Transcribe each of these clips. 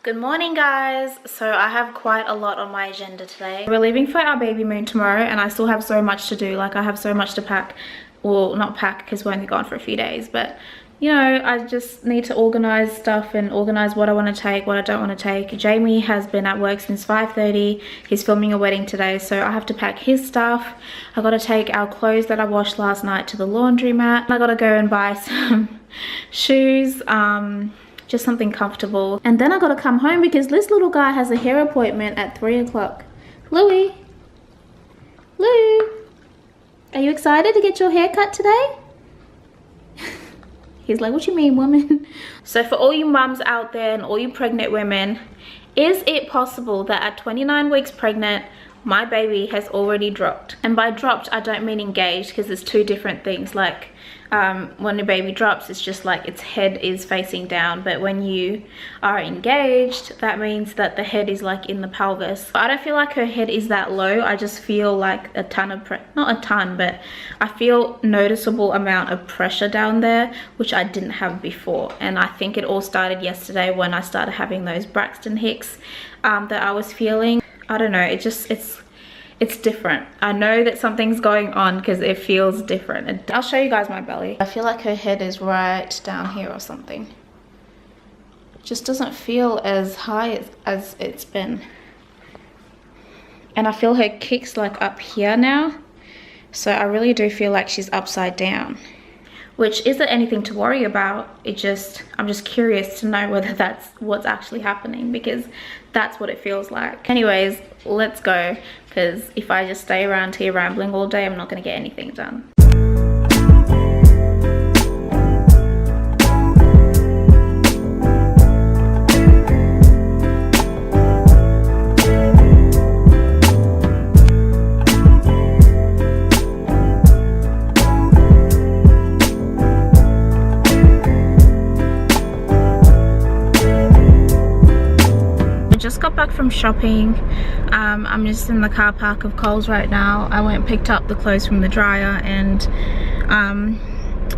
Good morning, guys. So I have quite a lot on my agenda today. We're leaving for our baby moon tomorrow and I still have so much to do. Like, I have so much to pack. Well, not pack because we're only gone for a few days, but you know, I just need to organize stuff and organize what I want to take, what I don't want to take. Jamie has been at work since 5:30. He's filming a wedding today, so I have to pack his stuff. I got to take our clothes that I washed last night to the laundromat. I got to go and buy some shoes, just something comfortable. And then I got to come home because this little guy has a hair appointment at 3 o'clock. Louie, Lou, are you excited to get your hair cut today? He's like, what you mean, woman? So for all you mums out there and all you pregnant women, is it possible that at 29 weeks pregnant, my baby has already dropped? And by dropped, I don't mean engaged, because there's two different things. Like, when a baby drops, it's just like its head is facing down, but when you are engaged, that means that the head is like in the pelvis. I don't feel like her head is that low. I just feel like a ton of not a ton, but I feel noticeable amount of pressure down there, which I didn't have before. And I think it all started yesterday when I started having those Braxton Hicks that I was feeling. I don't know, it's different. I know that something's going on because it feels different. I'll show you guys my belly. I feel like her head is right down here or something. It just doesn't feel as high as it's been. And I feel her kicks like up here now. So I really do feel like she's upside down, which isn't anything to worry about. I'm just curious to know whether that's what's actually happening, because that's what it feels like. Anyways, let's go, because if I just stay around here rambling all day, I'm not gonna get anything done. Just got back from shopping. I'm just in the car park of Coles right now. I went and picked up the clothes from the dryer, and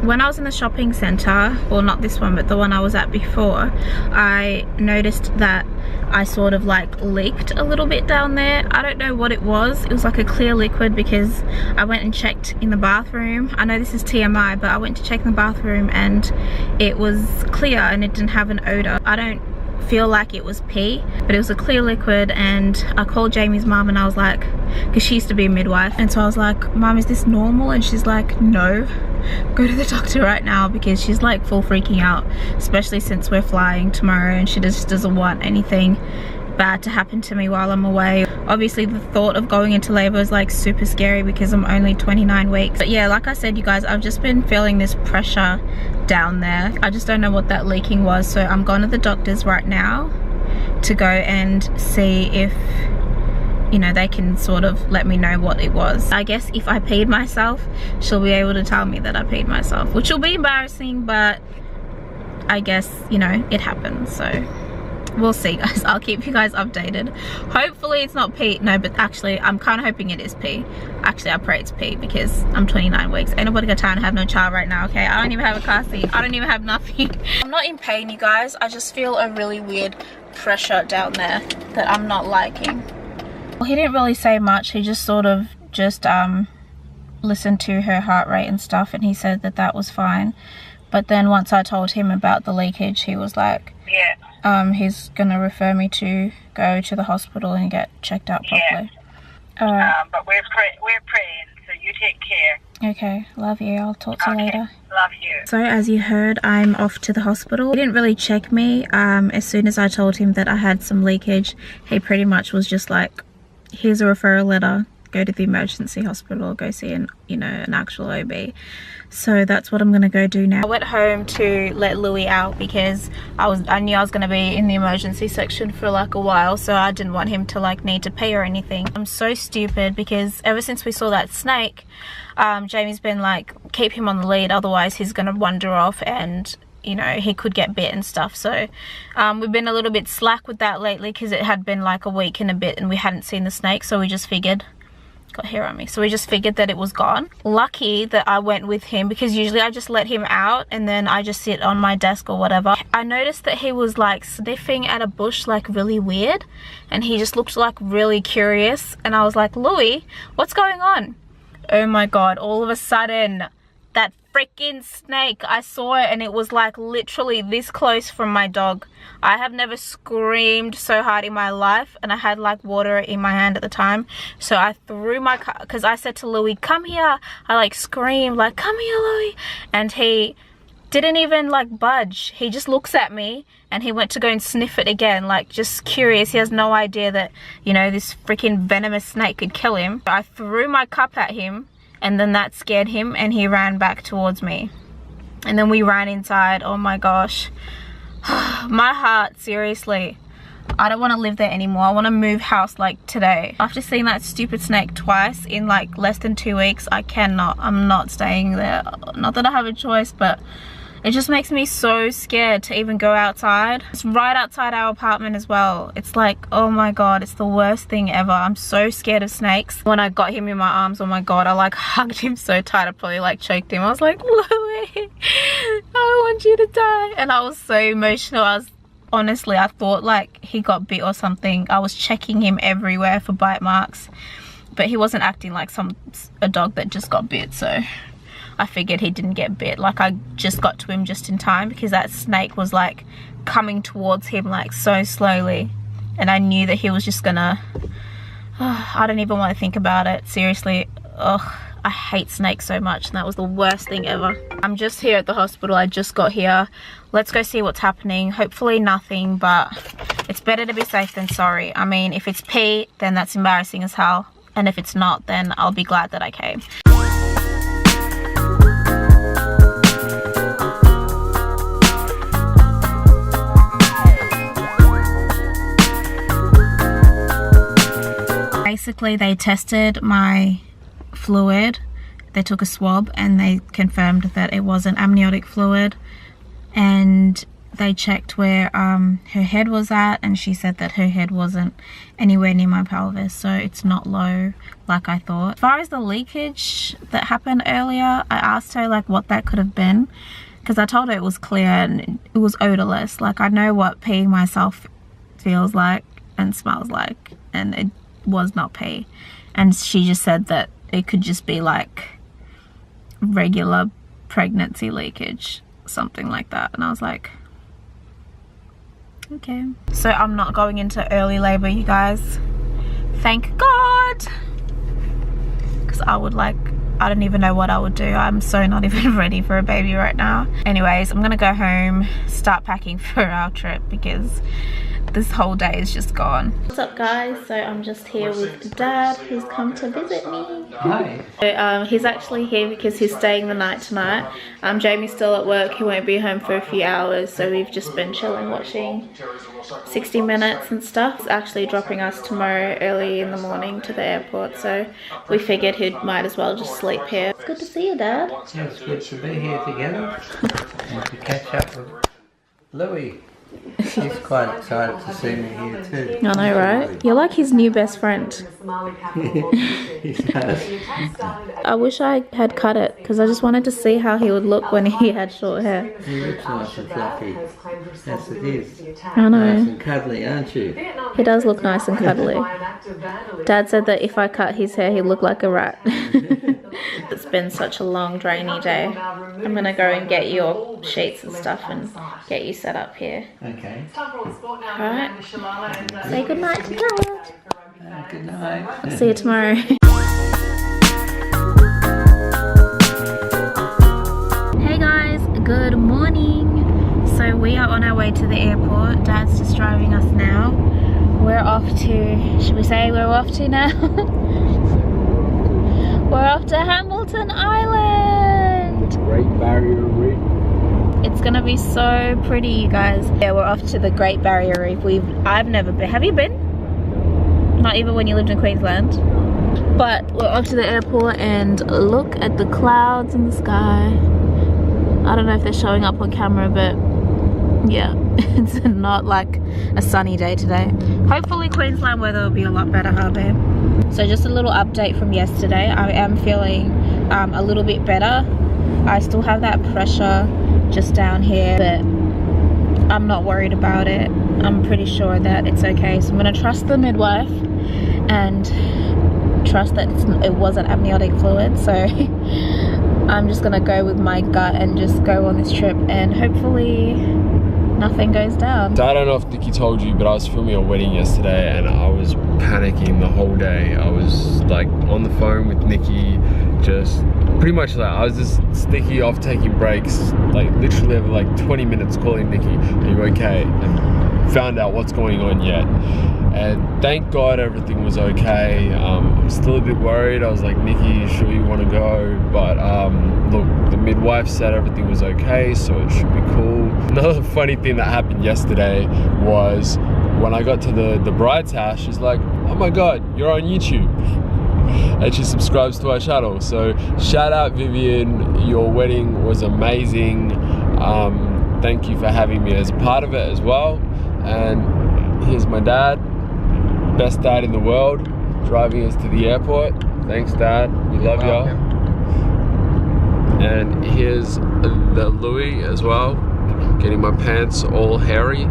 when I was in the shopping centre, well, not this one but the one I was at before, I noticed that I sort of like leaked a little bit down there. I don't know what it was. It was like a clear liquid, because I went and checked in the bathroom. I know this is TMI, but I went to check in the bathroom and it was clear and it didn't have an odour. I don't feel like it was pee, but it was a clear liquid. And I called Jamie's mum and I was like, because she used to be a midwife, and so I was like, Mum, is this normal? And she's like, no, go to the doctor right now, because she's like full freaking out, especially since we're flying tomorrow and she just doesn't want anything bad to happen to me while I'm away. Obviously the thought of going into labor is like super scary because I'm only 29 weeks. But yeah, like I said, you guys, I've just been feeling this pressure down there. I just don't know what that leaking was, so I'm going to the doctor's right now to go and see if, you know, they can sort of let me know what it was. I guess if I peed myself, she'll be able to tell me that I peed myself, which will be embarrassing, but I guess, you know, it happens, so we'll see, guys. I'll keep you guys updated. Hopefully it's not pee. No, but actually I'm kind of hoping it is pee. Actually, I pray it's pee, because I'm 29 weeks. Ain't nobody got time to have no child right now, okay? I don't even have a car seat. I don't even have nothing. I'm not in pain, you guys. I just feel a really weird pressure down there that I'm not liking. Well, he didn't really say much. He just sort of listened to her heart rate and stuff, and he said that that was fine. But then once I told him about the leakage, he was like, yeah, he's gonna refer me to go to the hospital and get checked out properly. Yeah. But we're praying, so you take care. Okay, love you. I'll talk to you later. Love you. So as you heard, I'm off to the hospital. He didn't really check me. As soon as I told him that I had some leakage, he pretty much was just like, here's a referral letter, go to the emergency hospital, go see an actual OB. So that's what I'm gonna go do now. I went home to let Louie out because I knew I was gonna be in the emergency section for like a while, so I didn't want him to like need to pee or anything. I'm so stupid, because ever since we saw that snake, Jamie's been like, keep him on the lead, otherwise he's gonna wander off and, you know, he could get bit and stuff. So we've been a little bit slack with that lately, because it had been like a week and a bit and we hadn't seen the snake, so we just figured got hair on me, so we just figured that it was gone. Lucky that I went with him, because usually I just let him out and then I just sit on my desk or whatever. I noticed that he was like sniffing at a bush like really weird, and he just looked like really curious, and I was like, Louis, what's going on? Oh my god, all of a sudden that freaking snake, I saw it and it was like literally this close from my dog. I have never screamed so hard in my life, and I had like water in my hand at the time, so I threw my car, because I said to Louis, come here. I like screamed like, come here Louis, and he didn't even like budge. He just looks at me and he went to go and sniff it again, like just curious. He has no idea that, you know, this freaking venomous snake could kill him. I threw my cup at him, and then that scared him and he ran back towards me, and then we ran inside. Oh my gosh. My heart, seriously, I don't want to live there anymore. I want to move house like today. After seeing that stupid snake twice in like less than 2 weeks, I'm not staying there. Not that I have a choice, but it just makes me so scared to even go outside. It's right outside our apartment as well. It's like, oh my god, it's the worst thing ever. I'm so scared of snakes. When I got him in my arms, oh my god, I like hugged him so tight I probably like choked him. I was like, Louis, I want you to die. And I was so emotional. Honestly, I thought like he got bit or something. I was checking him everywhere for bite marks, but he wasn't acting like a dog that just got bit, so I figured he didn't get bit. Like, I just got to him just in time, because that snake was like coming towards him like so slowly, and I knew that he was just gonna I don't even want to think about it, seriously. Ugh, I hate snakes so much, and that was the worst thing ever. I'm just here at the hospital. I just got here. Let's go see what's happening. Hopefully nothing, but it's better to be safe than sorry. I mean, if it's pee, then that's embarrassing as hell, and if it's not, then I'll be glad that I came. Basically, they tested my fluid. They took a swab and they confirmed that it wasn't amniotic fluid, and they checked where her head was at, and she said that her head wasn't anywhere near my pelvis, so it's not low like I thought. As far as the leakage that happened earlier, I asked her like what that could have been, because I told her it was clear and it was odorless. Like, I know what peeing myself feels like and smells like, and it was not pee. And she just said that it could just be like regular pregnancy leakage, something like that. And I was like, okay. So I'm not going into early labor, you guys, thank god, because I don't even know what I would do. I'm so not even ready for a baby right now. Anyways, I'm gonna go home, start packing for our trip, because this whole day is just gone. What's up, guys? So I'm just here with Dad, who's come to visit me. Hi. So, he's actually here because he's staying the night tonight. Jamie's still at work. He won't be home for a few hours, so we've just been chilling, watching 60 Minutes and stuff. He's actually dropping us tomorrow early in the morning to the airport, so we figured he might as well just sleep here. It's good to see you, Dad. Yeah, it's good to be here together and to catch up with Louis. He's quite excited to see me here too. I know, right? You're like his new best friend. He does. I wish I had cut it, because I just wanted to see how he would look when he had short hair. He looks nice and fluffy. Yes, it is. I know. Nice and cuddly, aren't you? He does look nice and cuddly. Dad said that if I cut his hair, he'd look like a rat. It's been such a long, drainy day. I'm gonna go and get your sheets and stuff and get you set up here. Okay. Alright. Say goodnight to Dad. Good night. I'll see you tomorrow. Hey guys, good morning. So we are on our way to the airport. Dad's just driving us now. We're off to, should we say we're off to now? We're off to Hamilton Island. Great Barrier Reef. It's gonna be so pretty, you guys. Yeah, we're off to the Great Barrier Reef. I've never been. Have you been? Not even when you lived in Queensland. But we're off to the airport, and look at the clouds in the sky. I don't know if they're showing up on camera, but yeah, it's not like a sunny day today. Hopefully Queensland weather will be a lot better, huh babe? So just a little update from yesterday. I am feeling a little bit better. I still have that pressure just down here, but I'm not worried about it. I'm pretty sure that it's okay. So I'm gonna trust the midwife and trust that it wasn't amniotic fluid. So I'm just gonna go with my gut and just go on this trip, and hopefully nothing goes down. So I don't know if Nikki told you, but I was filming a wedding yesterday and I was panicking the whole day. I was like on the phone with Nikki, just pretty much like I was just sticky off taking breaks, like literally over like 20 minutes calling Nikki, are you okay? And found out what's going on yet. And thank God everything was okay. I'm still a bit worried. I was like, Nikki, you sure you want to go? But look, the midwife said everything was okay, so it should be cool. Another funny thing that happened yesterday was when I got to the bride's house, she's like, oh my God, you're on YouTube. And she subscribes to our channel. So shout out Vivian, your wedding was amazing. Thank you for having me as a part of it as well. And here's my dad, best dad in the world, driving us to the airport. Thanks, Dad, we love you. And here's the Louis as well, getting my pants all hairy.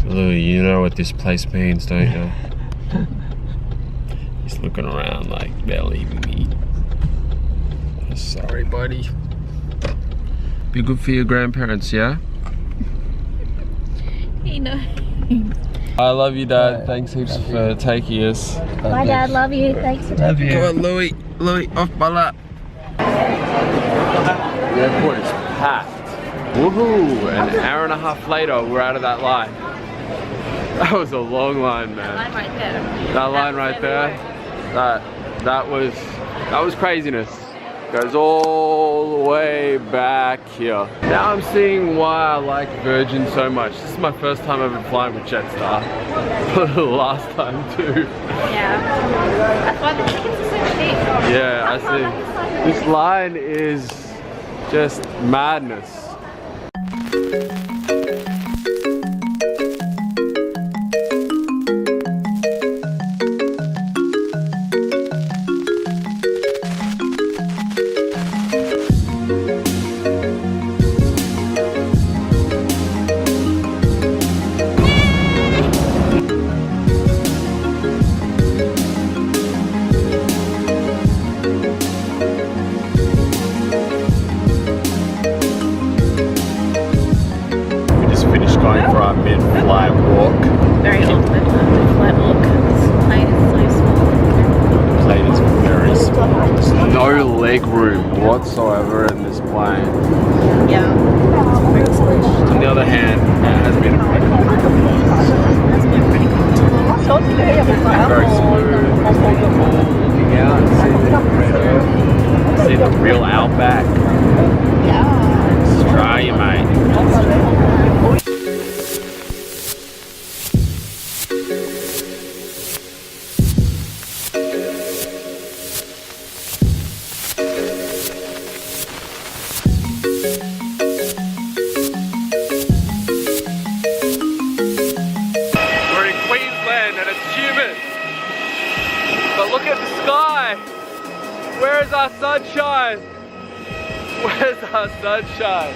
Louis, you know what this place means, don't you? He's looking around like they're leaving me. Sorry, buddy. Be good for your grandparents, yeah? You know. I love you, Dad. Thanks heaps for taking us. Bye, Dad. Love you. Thanks for Love you. Come on, Louis. Louis, off my lap. The airport is packed. Woohoo! An hour and a half later, we're out of that line. That was a long line, man. That line right there. That line right there. That was craziness. Goes all the way back here. Now I'm seeing why I like Virgin so much. This is my first time ever flying with Jetstar. For the last time too. Yeah. That's why the tickets are so cheap. Yeah, I see. This line is just madness. Going for our mid-flight walk. Very awkward mid-flight walk. This plane is so small. The plane is very small. There's no leg room whatsoever in this plane. Yeah. On the other hand, it has been pretty comfortable. Very smooth. Looking out and see the real outback. Yeah. Australia, mate. But look at the sky! Where is our sunshine? Where's our sunshine?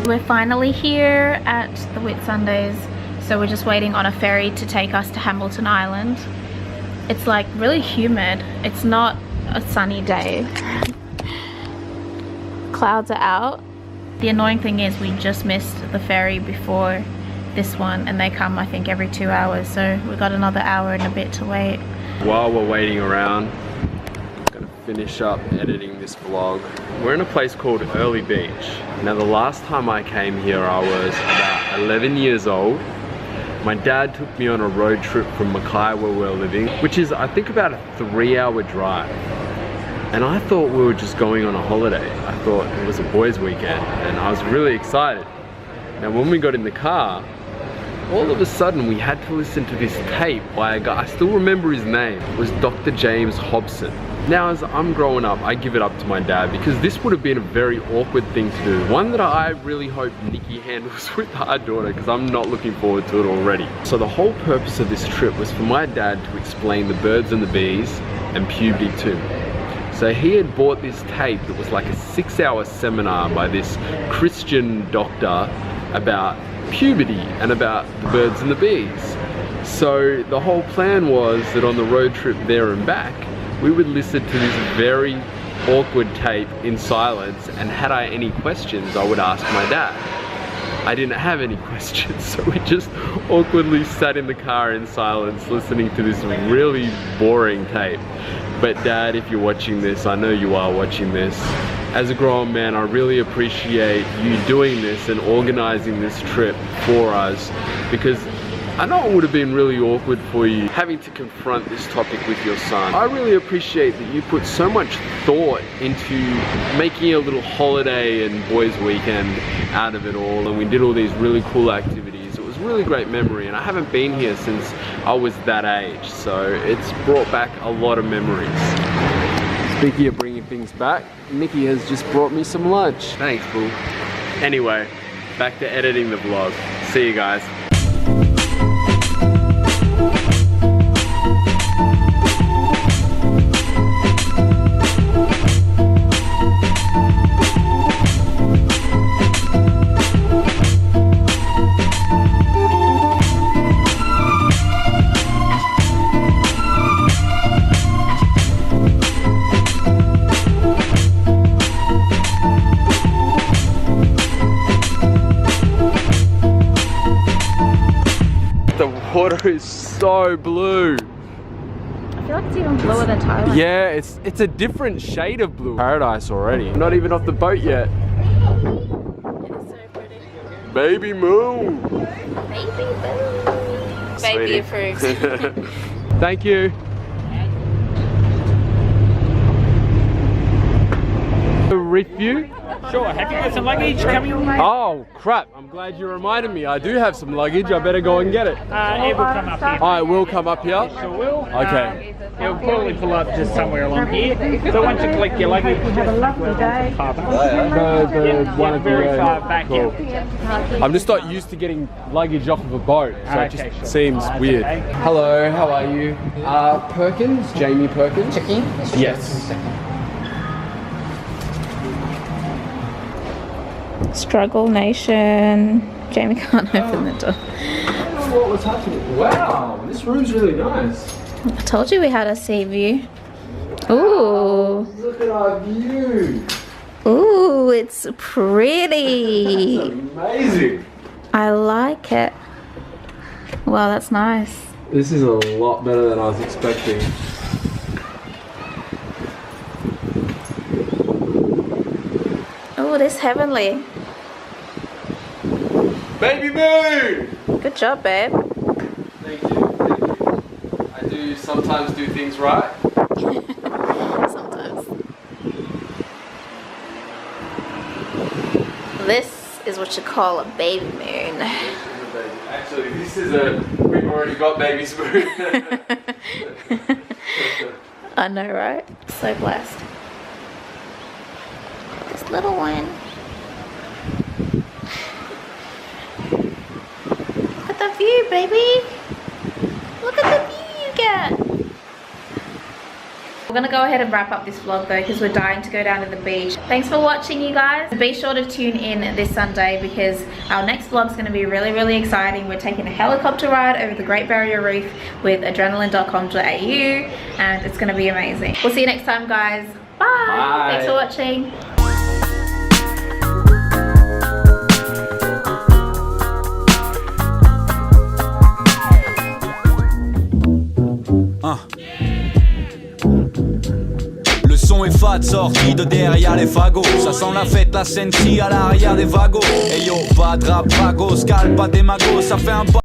We're finally here at the Whitsundays, so we're just waiting on a ferry to take us to Hamilton Island. It's like really humid. It's not a sunny day. Clouds are out. The annoying thing is we just missed the ferry before this one, and they come I think every 2 hours, so we've got another hour and a bit to wait. While we're waiting around, I'm gonna finish up editing this vlog. We're in a place called Early Beach. Now the last time I came here I was about 11 years old. My dad took me on a road trip from Mackay where we're living, which is I think about a 3-hour drive. And I thought we were just going on a holiday. I thought it was a boys' weekend and I was really excited. Now when we got in the car, all of a sudden we had to listen to this tape by a guy, I still remember his name, it was Dr. James Hobson. Now as I'm growing up, I give it up to my dad because this would have been a very awkward thing to do. One that I really hope Nikki handles with our daughter because I'm not looking forward to it already. So the whole purpose of this trip was for my dad to explain the birds and the bees and puberty to me. So he had bought this tape that was like a 6-hour seminar by this Christian doctor about puberty and about the birds and the bees. So the whole plan was that on the road trip there and back, we would listen to this very awkward tape in silence, and had I any questions, I would ask my dad. I didn't have any questions, so we just awkwardly sat in the car in silence listening to this really boring tape. But Dad, if you're watching this, I know you are watching this, as a grown man, I really appreciate you doing this and organizing this trip for us, because I know it would have been really awkward for you having to confront this topic with your son. I really appreciate that you put so much thought into making a little holiday and boys weekend out of it all, and we did all these really cool activities. It was a really great memory, and I haven't been here since I was that age, so it's brought back a lot of memories. Speaking of bringing things back, Nikki has just brought me some lunch. Thanks, boo. Anyway, back to editing the vlog. See you guys. The water is so blue. I feel like it's even bluer than Thailand. Yeah, it's a different shade of blue. Paradise already. Not even off the boat yet. It is so pretty. Baby moo. Baby boo. Baby approved. Thank you. Review? Sure, have you got some luggage coming your way? Oh crap, I'm glad you reminded me. I do have some luggage, I better go and get it. It will come up here. I will come up here? Sure will. Okay. It'll probably pull up just somewhere along here. So once you collect your luggage, have a lovely day. One of very the, far back, cool. I'm just not used to getting luggage off of a boat, so it just seems weird. Okay. Hello, how are you? Perkins? Jamie Perkins? Checking? Yes. Struggle Nation. Jamie can't open the door. What was happening? Wow, this room's really nice. I told you we had a sea view. Ooh. Look at our view. Ooh, it's pretty. That's amazing. I like it. Wow, that's nice. This is a lot better than I was expecting. Oh, this heavenly. Baby moo! Good job, babe. Thank you, thank you. I do sometimes do things right. Sometimes. This is what you call a baby moon. Actually, this is we've already got baby spoon. I know, right? So blessed. This little one. Look at the view, baby. Look at the view you get. We're gonna go ahead and wrap up this vlog though, because we're dying to go down to the beach. Thanks for watching, you guys. Be sure to tune in this Sunday because our next vlog is gonna be really, really exciting. We're taking a helicopter ride over the Great Barrier Reef with adrenaline.com.au and it's gonna be amazing. We'll see you next time, guys. Bye. Bye. Thanks for watching. Le son est fade, sorti de derrière les fagots. Ça sent la fête, la Sensi à l'arrière des wagons. Et yo, pas de rap, vago, scalp, pas des magos, ça fait un